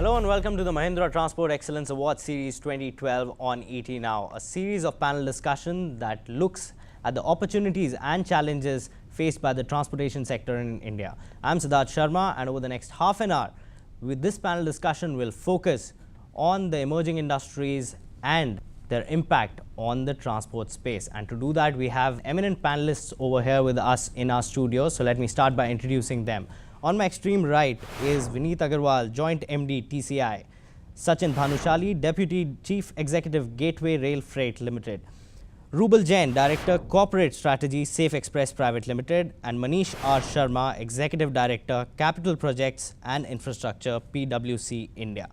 Hello and welcome to the Mahindra Transport Excellence Award Series 2012 on ET Now, a series of panel discussion that looks at the opportunities and challenges faced by the transportation sector in India. I'm Siddharth Sharma, and over the next half an hour, with this panel discussion, we'll focus on the emerging industries and their impact on the transport space. And to do that, we have eminent panelists over here with us in our studio. So let me start by introducing them. On my extreme right is Vineet Agarwal, Joint MD TCI, Sachin Bhanushali, Deputy Chief Executive Gateway Rail Freight Limited, Rubal Jain, Director Corporate Strategy Safe Express Private Limited, and Manish R. Sharma, Executive Director Capital Projects and Infrastructure PwC India.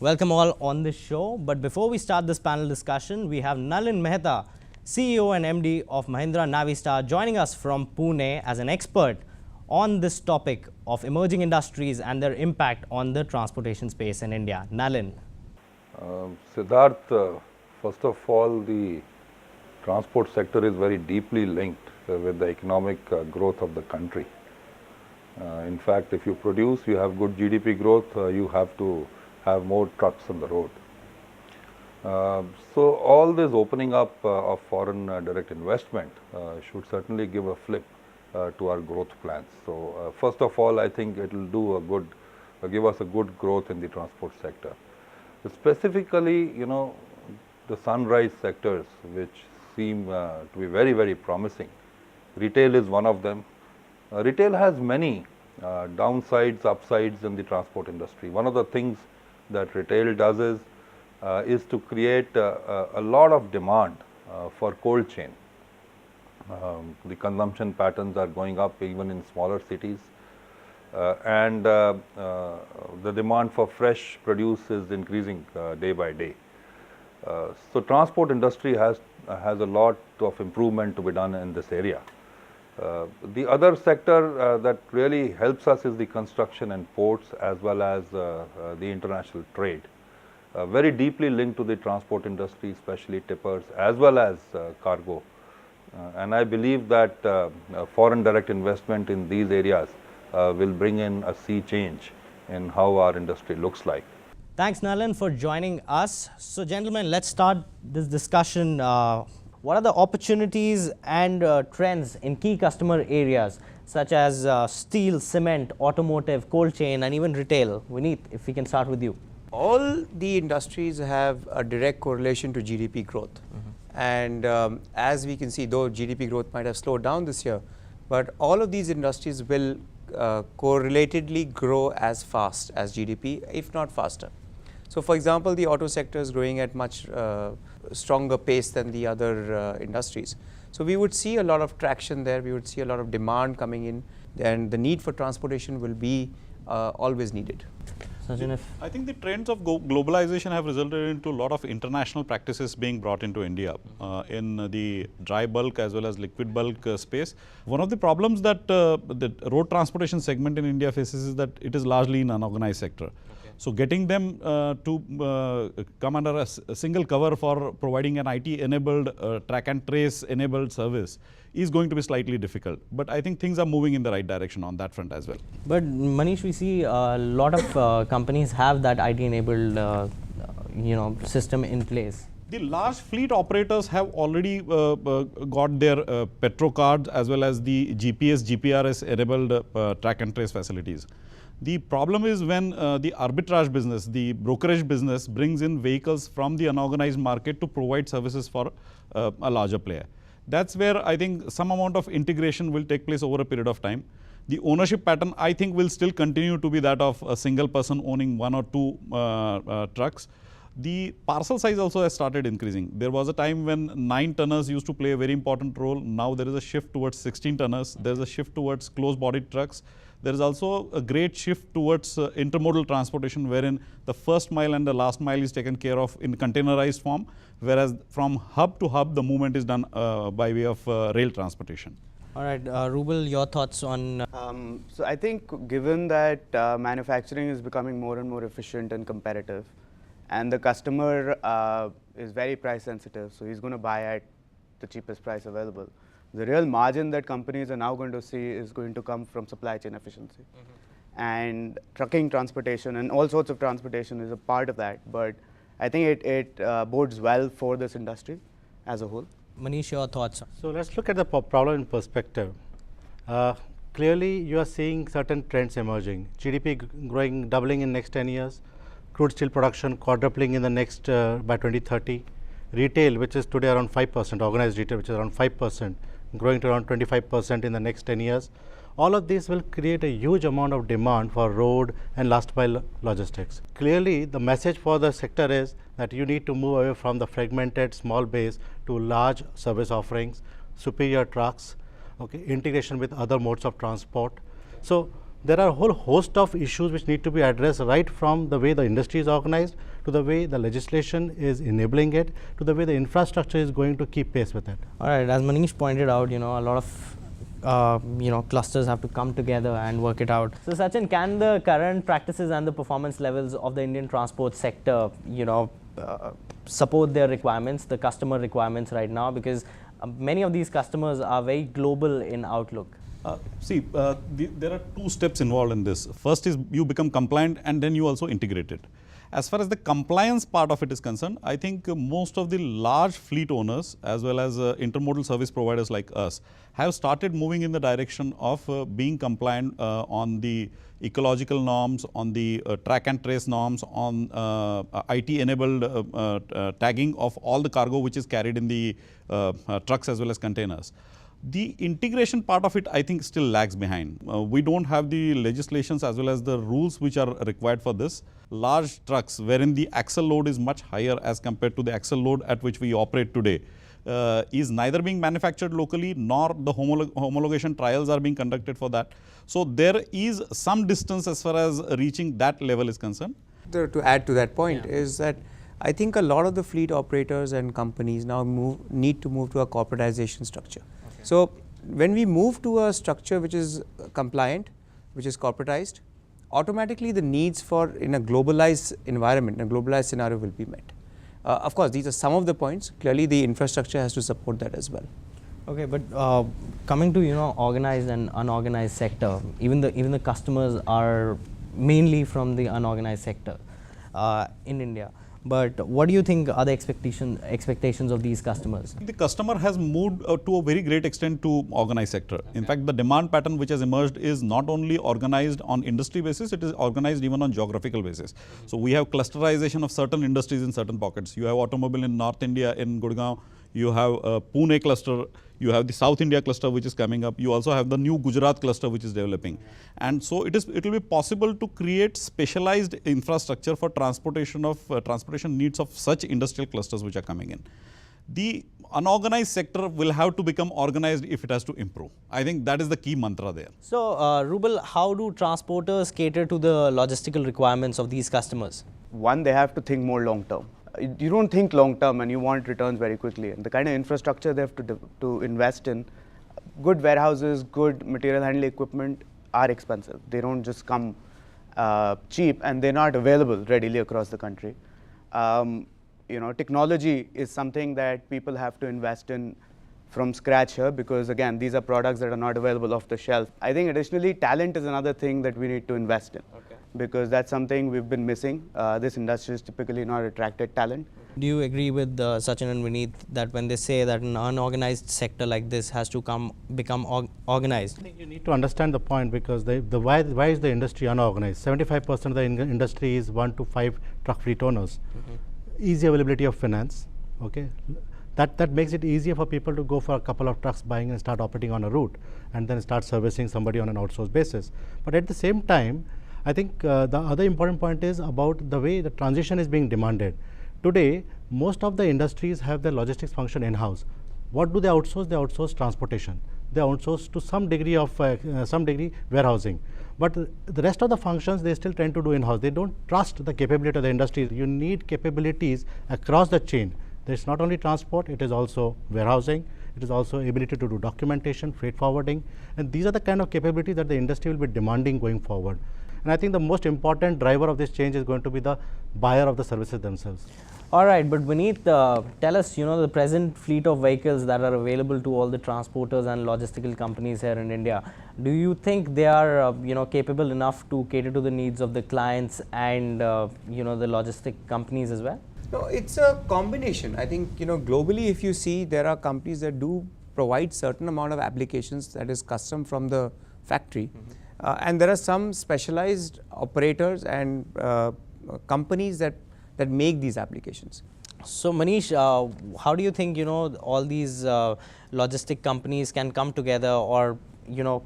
Welcome all on this show, but before we start this panel discussion, we have Nalin Mehta, CEO and MD of Mahindra Navistar, joining us from Pune as an expert on this topic of emerging industries and their impact on the transportation space in India. Nalin. Siddharth, first of all, the transport sector is very deeply linked with the economic growth of the country. In fact, if you produce, you have good GDP growth, you have to have more trucks on the road. So all this opening up of foreign direct investment should certainly give a flip to our growth plans. So first of all, I think it will do a good, give us a good growth in the transport sector. Specifically, the sunrise sectors, which seem to be very, very promising. Retail is one of them. Retail has many downsides, upsides in the transport industry. One of the things that retail does is to create a lot of demand for cold chain. The consumption patterns are going up even in smaller cities, and the demand for fresh produce is increasing day by day. So transport industry has a lot of improvement to be done in this area. The other sector that really helps us is the construction and ports, as well as the international trade. Very deeply linked to the transport industry, especially tippers as well as cargo. And I believe that foreign direct investment in these areas will bring in a sea change in how our industry looks like. Thanks, Nalin, for joining us. So, gentlemen, let's start this discussion. What are the opportunities and trends in key customer areas such as steel, cement, automotive, cold chain, and even retail? Vineet, if we can start with you. All the industries have a direct correlation to GDP growth. And as we can see, though GDP growth might have slowed down this year, but all of these industries will correlatedly grow as fast as GDP, if not faster. So, for example, the auto sector is growing at much stronger pace than the other industries. So, we would see a lot of traction there, we would see a lot of demand coming in, and the need for transportation will be always needed. Sachin, I think the trends of globalization have resulted into a lot of international practices being brought into India in the dry bulk as well as liquid bulk space. One of the problems that the road transportation segment in India faces is that it is largely an unorganized sector. So getting them to come under a single cover for providing an IT-enabled, track and trace-enabled service is going to be slightly difficult. But I think things are moving in the right direction on that front as well. But Manish, we see a lot of companies have that IT-enabled, system in place. The large fleet operators have already got their Petro cards as well as the GPS, GPRS-enabled track and trace facilities. The problem is when the arbitrage business, the brokerage business brings in vehicles from the unorganized market to provide services for a larger player. That's where I think some amount of integration will take place over a period of time. The ownership pattern, I think, will still continue to be that of a single person owning one or two trucks. The parcel size also has started increasing. There was a time when 9-tonners used to play a very important role. Now there is a shift towards 16-tonners. There is a shift towards closed-bodied trucks. There is also a great shift towards intermodal transportation, wherein the first mile and the last mile is taken care of in containerized form, whereas from hub to hub, the movement is done by way of rail transportation. All right, Rubal, your thoughts on... So I think given that manufacturing is becoming more and more efficient and competitive, and the customer is very price sensitive, so he's going to buy at the cheapest price available. The real margin that companies are now going to see is going to come from supply chain efficiency. and trucking transportation and all sorts of transportation is a part of that. But I think it bodes well for this industry as a whole. Manish, your thoughts? So let's look at the problem in perspective. Clearly, you are seeing certain trends emerging. GDP growing, doubling in next 10 years. Crude steel production quadrupling in the next by 2030. Retail, which is today around 5%, organized retail, which is around 5%, growing to around 25% in the next 10 years. All of these will create a huge amount of demand for road and last mile logistics. Clearly, the message for the sector is that you need to move away from the fragmented small base to large service offerings, superior trucks, okay, integration with other modes of transport. So there are a whole host of issues which need to be addressed, right from the way the industry is organized, to the way the legislation is enabling it, to the way the infrastructure is going to keep pace with it. All right, as Manish pointed out, a lot of clusters have to come together and work it out. So Sachin, can the current practices and the performance levels of the Indian transport sector, support their requirements, the customer requirements right now? Because many of these customers are very global in outlook. There are two steps involved in this. First is you become compliant and then you also integrate it. As far as the compliance part of it is concerned, I think most of the large fleet owners as well as intermodal service providers like us have started moving in the direction of being compliant on the ecological norms, on the track and trace norms, on IT enabled tagging of all the cargo which is carried in the trucks as well as containers. The integration part of it, I think, still lags behind. We don't have the legislations as well as the rules which are required for this. Large trucks wherein the axle load is much higher as compared to the axle load at which we operate today is neither being manufactured locally nor the homologation trials are being conducted for that. So there is some distance as far as reaching that level is concerned. To add to that point is that I think a lot of the fleet operators and companies now need to move to a corporatization structure. So when we move to a structure which is compliant, which is corporatized, automatically the needs for in a globalized environment, in a globalized scenario will be met. Of course, these are some of the points. Clearly, the infrastructure has to support that as well. Okay, but coming to organized and unorganized sector, even the customers are mainly from the unorganized sector in India. But what do you think are the expectations of these customers? The customer has moved to a very great extent to organized sector. Okay. In fact, the demand pattern which has emerged is not only organized on industry basis, it is organized even on geographical basis. So we have clusterization of certain industries in certain pockets. You have automobile in North India in Gurgaon, you have Pune cluster, you have the South India cluster which is coming up, you also have the new Gujarat cluster which is developing. And so it will be possible to create specialized infrastructure for transportation needs of such industrial clusters which are coming in. The unorganized sector will have to become organized if it has to improve. I think that is the key mantra there. So Rubal, how do transporters cater to the logistical requirements of these customers? One, they have to think more long term. You don't think long term and you want returns very quickly. And the kind of infrastructure they have to invest in, good warehouses, good material handling equipment are expensive. They don't just come cheap and they're not available readily across the country. Technology is something that people have to invest in from scratch here because again, these are products that are not available off the shelf. I think additionally, talent is another thing that we need to invest in. Okay. Because that's something we've been missing. This industry is typically not attracted talent. Do you agree with Sachin and Vineet that when they say that an unorganized sector like this has to become organized? I think you need to understand the point because why is the industry unorganized? 75% of the industry is 1 to 5 truck fleet owners. Easy availability of finance. Okay. That makes it easier for people to go for a couple of trucks buying and start operating on a route and then start servicing somebody on an outsourced basis. But at the same time, I think the other important point is about the way the transition is being demanded. Today, most of the industries have their logistics function in-house. What do they outsource? They outsource transportation. They outsource to some degree warehousing. But the rest of the functions they still tend to do in-house. They don't trust the capability of the industry. You need capabilities across the chain. There's not only transport, it is also warehousing. It is also ability to do documentation, freight forwarding. And these are the kind of capabilities that the industry will be demanding going forward. And I think the most important driver of this change is going to be the buyer of the services themselves. All right, but Vineet, tell us, the present fleet of vehicles that are available to all the transporters and logistical companies here in India. Do you think they are, capable enough to cater to the needs of the clients and, the logistic companies as well? No, it's a combination. I think, globally, if you see, there are companies that do provide certain amount of applications that is custom from the factory. And there are some specialized operators and companies that make these applications. So Manish, how do you think, all these logistic companies can come together or,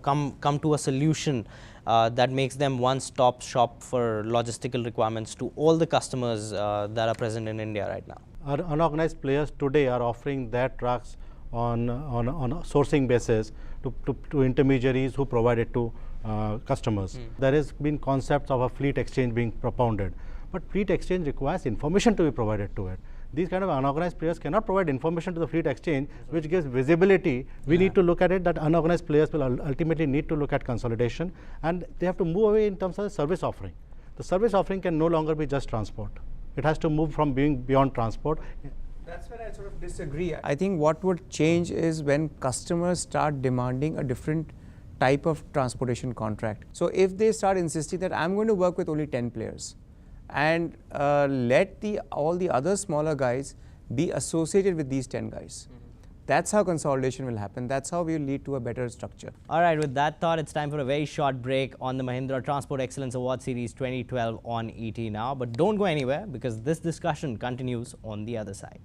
come to a solution that makes them one-stop shop for logistical requirements to all the customers that are present in India right now? Our unorganized players today are offering their trucks on a sourcing basis to intermediaries who provide it to customers. There has been concepts of a fleet exchange being propounded, but fleet exchange requires information to be provided to it. These kind of unorganized players cannot provide information to the fleet exchange, which gives visibility. We need to look at it that unorganized players will ultimately need to look at consolidation, and they have to move away in terms of the service offering. The service offering can no longer be just transport. It has to move from being beyond transport. That's where I sort of disagree. I think what would change is when customers start demanding a different type of transportation contract. So if they start insisting that I'm going to work with only 10 players and let all the other smaller guys be associated with these 10 guys. That's how consolidation will happen. That's how we will lead to a better structure. All right, with that thought, it's time for a very short break on the Mahindra Transport Excellence Award Series 2012 on ET Now. But don't go anywhere because this discussion continues on the other side.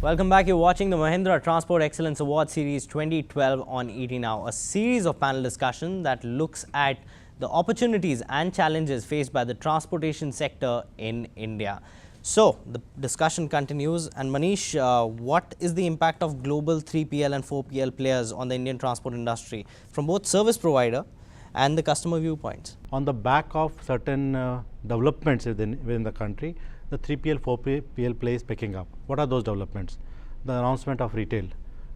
Welcome back. You're watching the Mahindra Transport Excellence Award Series 2012 on ET Now, a series of panel discussion that looks at the opportunities and challenges faced by the transportation sector in India. So, the discussion continues, and Manish, what is the impact of global 3PL and 4PL players on the Indian transport industry from both service provider and the customer viewpoints? On the back of certain developments within the country, the 3PL, 4PL play is picking up. What are those developments? The announcement of retail.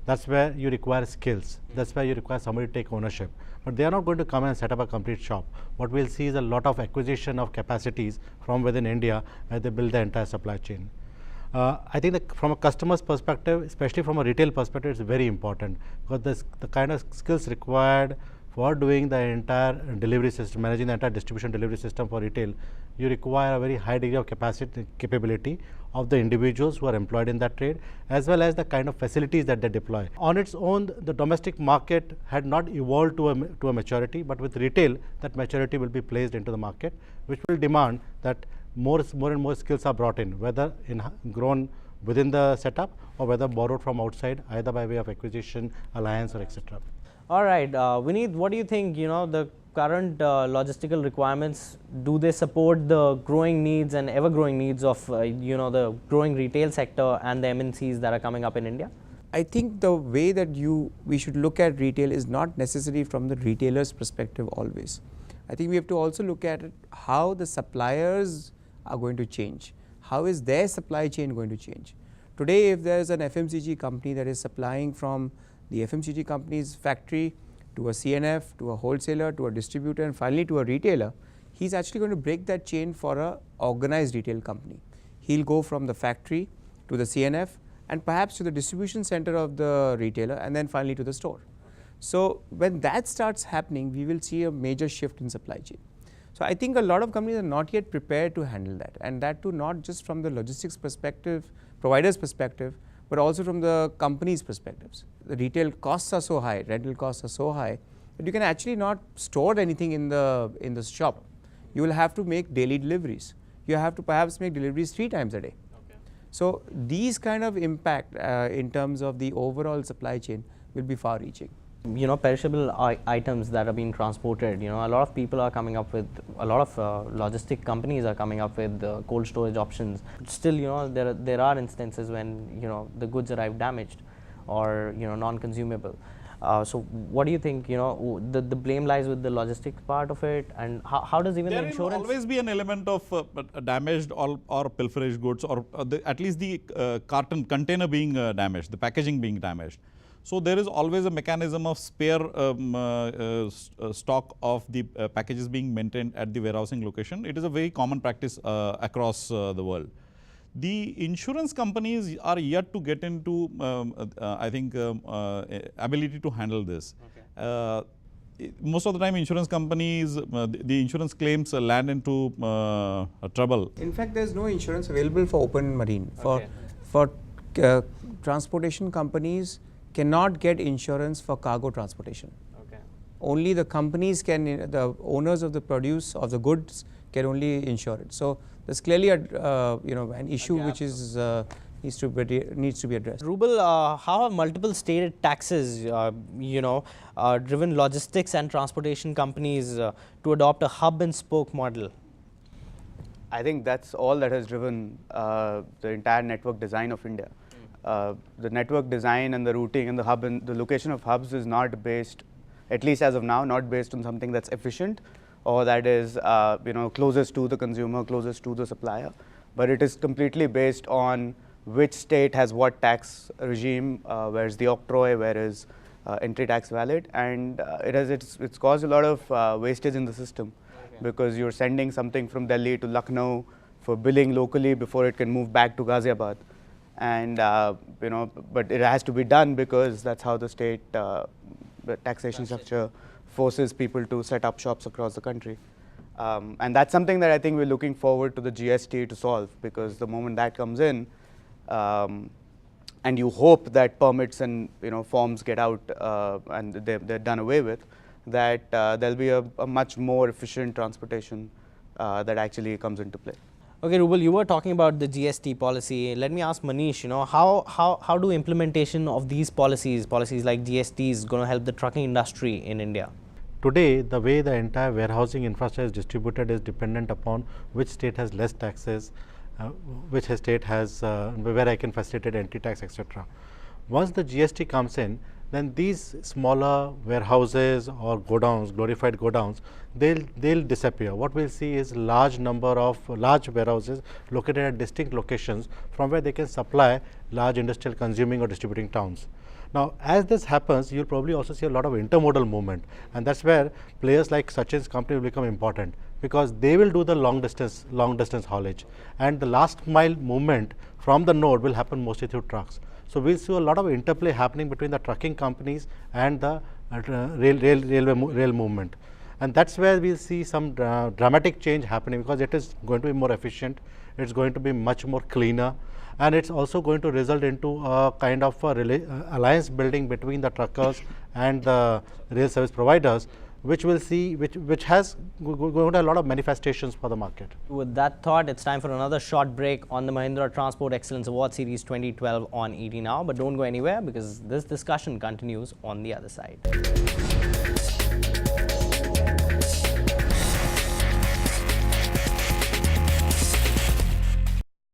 That's where you require skills. That's where you require somebody to take ownership. But they are not going to come and set up a complete shop. What we'll see is a lot of acquisition of capacities from within India where they build the entire supply chain. I think that from a customer's perspective, especially from a retail perspective, it's very important because the kind of skills required for doing the entire delivery system, managing the entire distribution delivery system for retail, you require a very high degree of capability of the individuals who are employed in that trade, as well as the kind of facilities that they deploy. On its own, the domestic market had not evolved to a maturity, but with retail, that maturity will be placed into the market, which will demand that more and more skills are brought in, whether grown within the setup or whether borrowed from outside, either by way of acquisition, alliance, or etc. All right, Vineet, what do you think, the current logistical requirements, do they support the growing needs and ever-growing needs of, the growing retail sector and the MNCs that are coming up in India? I think the way that we should look at retail is not necessarily from the retailer's perspective always. I think we have to also look at how the suppliers are going to change. How is their supply chain going to change? Today, if there is an FMCG company that is supplying from the FMCG company's factory to a CNF, to a wholesaler, to a distributor, and finally to a retailer, he's actually going to break that chain for an organized retail company. He'll go from the factory to the CNF and perhaps to the distribution center of the retailer and then finally to the store. So when that starts happening, we will see a major shift in supply chain. So I think a lot of companies are not yet prepared to handle that, and that too not just from the logistics perspective, provider's perspective, but also from the company's perspectives. The retail costs are so high, rental costs are so high that you can actually not store anything in the shop. You will have to make daily deliveries. You have to perhaps make deliveries 3 times a day. Okay. So these kind of impact in terms of the overall supply chain will be far-reaching. You know, perishable items that are being transported, you know, a lot of people are coming up with, a lot of logistic companies are coming up with cold storage options. Still, you know, there are instances when, you know, the goods arrive damaged or, you know, non-consumable. So what do you think, you know, the blame lies with the logistics part of it, and how does even There the will insurance? always be an element of damaged or pilferage goods, or at least the container being damaged, the packaging being damaged. So there is always a mechanism of spare stock of the packages being maintained at the warehousing location. It is a very common practice across the world. The insurance companies are yet to get into, I think, ability to handle this. Most of the time, insurance companies, the insurance claims land into trouble. In fact, there is no insurance available for open marine. For transportation companies cannot get insurance for cargo transportation. Only the companies can, the owners of the produce of the goods can only insure it. So there's clearly a you know, an issue which is needs to be addressed. Rubal, how have multiple state taxes, you know, driven logistics and transportation companies to adopt a hub and spoke model? I think that's all that has driven the entire network design of India. The network design and the routing and the hub and the location of hubs is not based, at least as of now, not based on something that's efficient or that is you know, closest to the consumer, closest to the supplier, but it is completely based on which state has what tax regime, where is the octroi, where is entry tax valid, and it's caused a lot of wastage in the system because you're sending something from Delhi to Lucknow for billing locally before it can move back to Ghaziabad. And you know, but it has to be done because that's how the state taxation structure forces people to set up shops across the country. And that's something that I think we're looking forward to the GST to solve, because the moment that comes in, and you hope that permits and, you know, forms get out and they're done away with, that there'll be a much more efficient transportation that actually comes into play. Okay, Rubal, you were talking about the GST policy. Let me ask Manish, you know, how do implementation of these policies like GST is going to help the trucking industry in India? Today, the way the entire warehousing infrastructure is distributed is dependent upon which state has less taxes, which state has where I can facilitate entry tax, etc. Once the GST comes in, then these smaller warehouses or godowns, glorified godowns, they'll disappear. What we'll see is large number of large warehouses located at distinct locations from where they can supply large industrial consuming or distributing towns. Now, as this happens, you'll probably also see a lot of intermodal movement, and that's where players like Sachin's company will become important, because they will do the long distance haulage, and the last mile movement from the node will happen mostly through trucks. So we'll see a lot of interplay happening between the trucking companies and the rail movement, and that's where we'll see some dramatic change happening, because it is going to be more efficient, it's going to be much more cleaner, and it's also going to result into a kind of alliance building between the truckers and the rail service providers, which will see which has going to have a lot of manifestations for the market. With that thought, it's time for another short break on the Mahindra Transport Excellence Award Series 2012 on ET Now. But don't go anywhere, because this discussion continues on the other side.